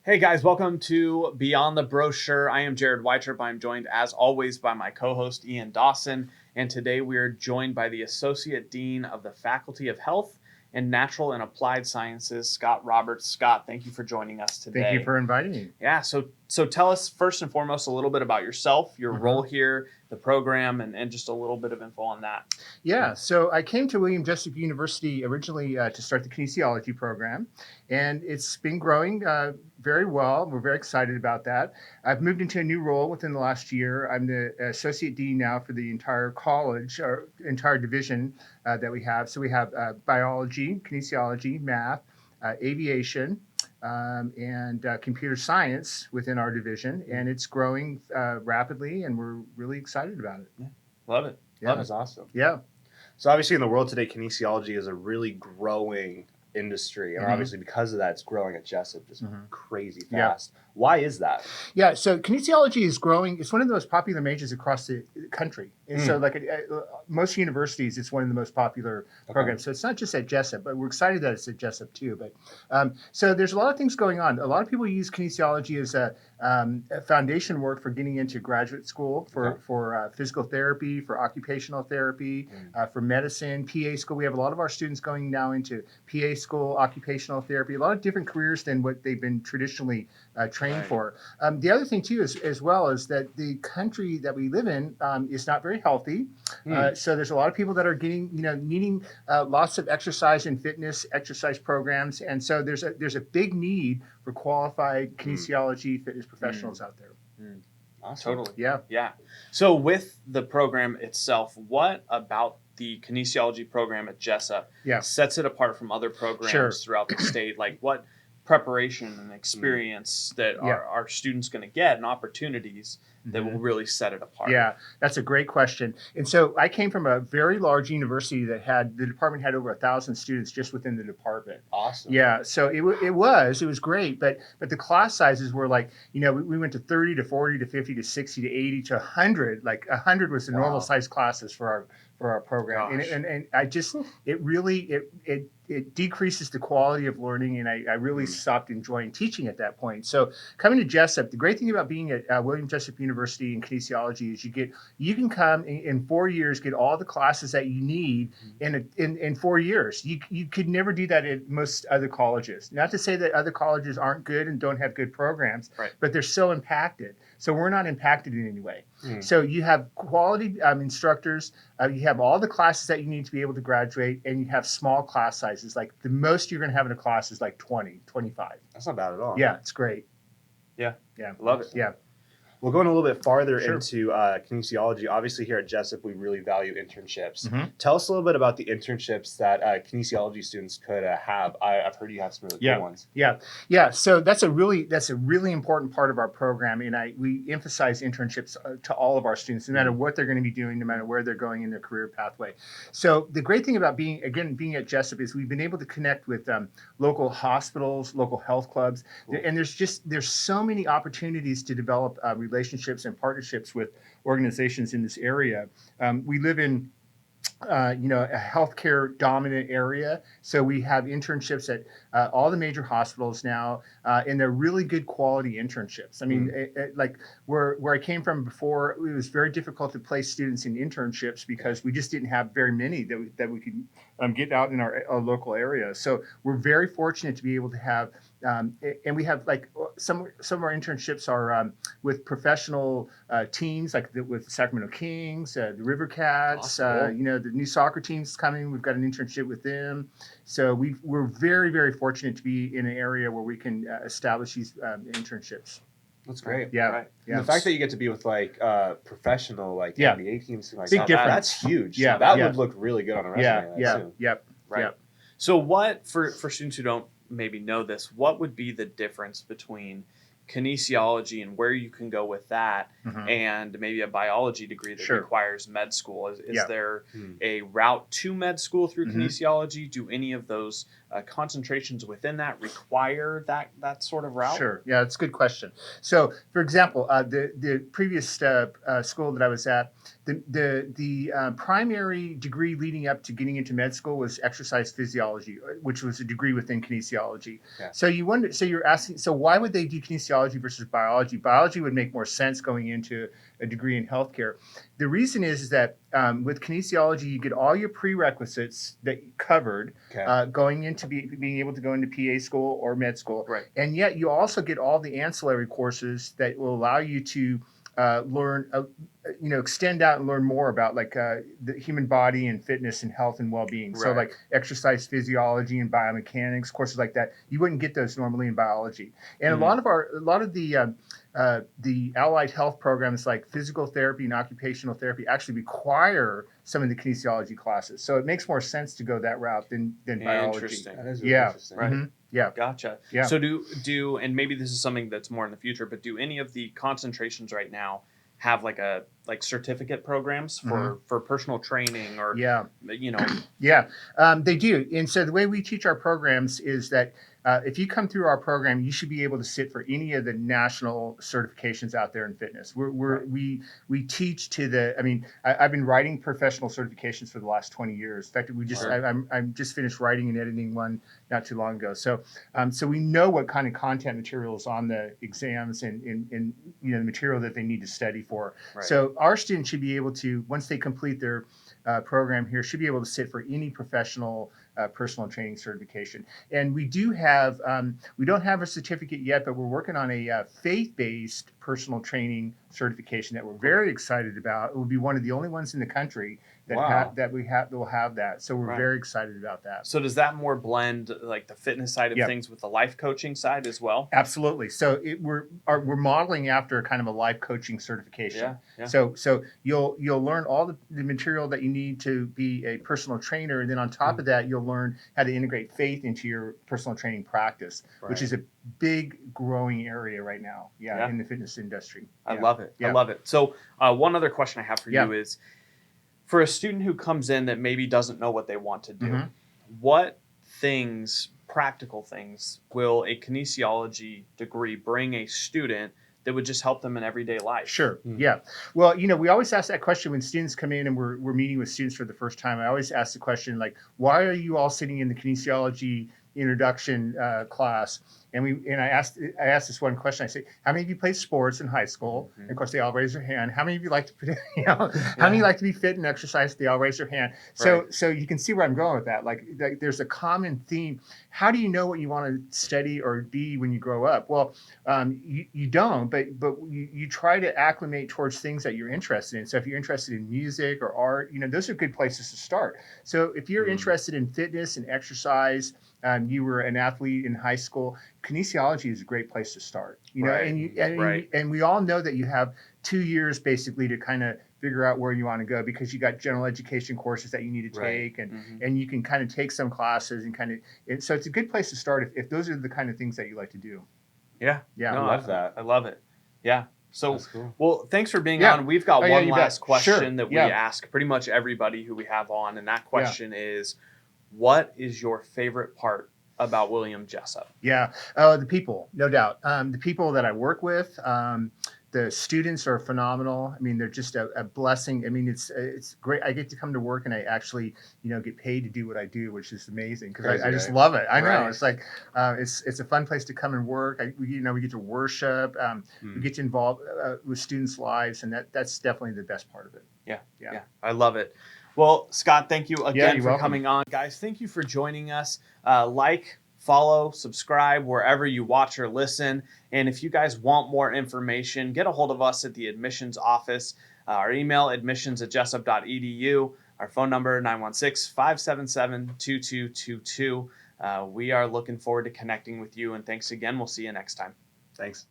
Hey guys, welcome to Beyond the Brochure. I am Jared Weitrip. I'm joined as always by my co-host Ian Dawson, and today we are joined by the Associate Dean of the Faculty of Health and Natural and Applied Sciences, Scott Roberts. Scott, thank you for joining us today. Thank you for inviting me. Yeah, so tell us first and foremost a little bit about yourself, your role here, the program, and just a little bit of info on that. Yeah, so I came to William Jessup University originally to start the Kinesiology program, and it's been growing very well. We're very excited about that. I've moved into a new role within the last year. I'm the Associate Dean now for the entire college, or entire division that we have. So we have biology, kinesiology, math, aviation, and computer science within our division, and it's growing rapidly, and we're really excited about it. Yeah, love it. Yeah. That's awesome. Yeah. So obviously in the world today, kinesiology is a really growing industry. And obviously because of that, it's growing at Jessup just crazy fast. Yeah. Why is that? Yeah, so kinesiology is growing. It's one of the most popular majors across the country. And so like most universities, it's one of the most popular programs. So it's not just at Jessup, but we're excited that it's at Jessup too. But so there's a lot of things going on. A lot of people use kinesiology as a foundation work for getting into graduate school, for physical therapy, for occupational therapy, for medicine, PA school. We have a lot of our students going now into PA school, occupational therapy, a lot of different careers than what they've been traditionally trained for. The other thing too is as well is that the country that we live in is not very healthy. So there's a lot of people that are getting, needing lots of exercise and fitness exercise programs. And so there's a big need for qualified kinesiology fitness professionals out there. Awesome. Totally. Yeah. Yeah. So with the program itself, what about the kinesiology program at Jessup sets it apart from other programs throughout the state? Like what preparation and experience that our students going to get and opportunities that will really set it apart? Yeah, that's a great question. And so I came from a very large university that the department had over 1,000 students just within the department. Awesome. Yeah, so it was great, but the class sizes were like, we went to 30 to 40 to 50 to 60 to 80 to 100. Like 100 was the normal size classes for our program. And I just, it decreases the quality of learning, and I really stopped enjoying teaching at that point. So coming to Jessup, the great thing about being at William Jessup University in kinesiology is you can come in 4 years, get all the classes that you need in 4 years. You could never do that at most other colleges. Not to say that other colleges aren't good and don't have good programs, but they're so impacted. So we're not impacted in any way. So you have quality instructors, you have all the classes that you need to be able to graduate, and you have small class sizes. Like the most you're going to have in a class is like 20, 25. That's not bad at all. Yeah, it's great. Yeah. Yeah. Love it. Yeah. Well, going a little bit farther into kinesiology, obviously here at Jessup, we really value internships. Tell us a little bit about the internships that kinesiology students could have. I've heard you have some really cool ones. Yeah. So that's a really important part of our program, and we emphasize internships to all of our students, no matter what they're going to be doing, no matter where they're going in their career pathway. So the great thing about being at Jessup is we've been able to connect with local hospitals, local health clubs, and there's so many opportunities to develop relationships and partnerships with organizations in this area. We live in a healthcare dominant area. So we have internships at all the major hospitals now, and they're really good quality internships. I mean, like where I came from before, it was very difficult to place students in internships because we just didn't have very many that we could get out in our local area. So we're very fortunate to be able to have, and we have like some of our internships are with professional teams, like with Sacramento Kings, the River Cats, the new soccer team's coming. We've got an internship with them. So we're very, very fortunate to be in an area where we can establish these internships. That's great. Yeah. Right. And the fact that you get to be with like professional NBA teams, like big difference. That's huge. Yeah. So that would look really good on a resume. Yep. Right. Yep. So what, for students who don't maybe know this, what would be the difference between kinesiology and where you can go with that, and maybe a biology degree that requires med school. Is there a route to med school through kinesiology? Do any of those concentrations within that require that sort of route? Sure. Yeah, that's a good question. So, for example, the previous school that I was at, the primary degree leading up to getting into med school was exercise physiology, which was a degree within kinesiology. Yeah. So you're asking, so why would they do kinesiology versus biology? Biology would make more sense going into a degree in healthcare. The reason is that with kinesiology, you get all your prerequisites that you covered going into being able to go into PA school or med school. Right. And yet you also get all the ancillary courses that will allow you to learn, extend out and learn more about like the human body and fitness and health and well-being. Right. So like exercise physiology and biomechanics, courses like that, you wouldn't get those normally in biology. And a lot of the allied health programs like physical therapy and occupational therapy actually require some of the kinesiology classes. So it makes more sense to go that route than biology. Interesting. That is really interesting. Right. Yeah. Gotcha. Yeah. So do and maybe this is something that's more in the future, but do any of the concentrations right now have like certificate programs for personal training or they do. And so the way we teach our programs is that if you come through our program, you should be able to sit for any of the national certifications out there in fitness. We teach to the. I mean, I've been writing professional certifications for the last 20 years. In fact, I'm just finished writing and editing one not too long ago. So we know what kind of content material is on the exams and the material that they need to study for. Right. So our students should be able to, once they complete their program here, should be able to sit for any professional personal training certification. And we do have, we don't have a certificate yet, but we're working on a faith-based personal training certification that we're very excited about. It will be one of the only ones in the country that will have that. So we're very excited about that. So does that more blend like the fitness side of things with the life coaching side as well? Absolutely. So we're modeling after kind of a life coaching certification. Yeah. So you'll learn all the material that you need to be a personal trainer, and then on top of that, you'll learn how to integrate faith into your personal training practice, which is a big growing area right now. In the fitness industry. I love it. I love it. So one other question I have for you is, for a student who comes in that maybe doesn't know what they want to do, what practical things, will a kinesiology degree bring a student that would just help them in everyday life? Sure. Yeah. Well, we always ask that question when students come in and we're meeting with students for the first time. I always ask the question like, why are you all sitting in the kinesiology introduction class? And I asked this one question. I say, how many of you played sports in high school? And of course, they all raise their hand. How many of you like to how many like to be fit and exercise? They all raise their hand. So you can see where I'm going with that. Like there's a common theme. How do you know what you want to study or be when you grow up? Well, you don't, but you try to acclimate towards things that you're interested in. So if you're interested in music or art, those are good places to start. So if you're interested in fitness and exercise, you were an athlete in high school, kinesiology is a great place to start. And we all know that you have 2 years basically to kind of figure out where you want to go, because you got general education courses that you need to take, and you can kind of take some classes and so it's a good place to start if those are the kind of things that you like to do. Yeah. Yeah. No, I love that. I love it. Yeah. So, cool. Well, thanks for being on. We've got one last question that we ask pretty much everybody who we have on, and that question is, what is your favorite part about William Jessup? Yeah, the people, no doubt. The people that I work with, the students are phenomenal. I mean, they're just a blessing. I mean, it's great. I get to come to work and I actually, get paid to do what I do, which is amazing because I just love it. I know it's like it's a fun place to come and work. We get to worship. We get to involve with students' lives, and that's definitely the best part of it. Yeah. I love it. Well, Scott, thank you again for welcome. coming on. Guys, thank you for joining us. Follow, subscribe wherever you watch or listen. And if you guys want more information, get a hold of us at the admissions office. Our email, admissions@jessup.edu. Our phone number, 916-577-2222. We are looking forward to connecting with you. And thanks again. We'll see you next time. Thanks.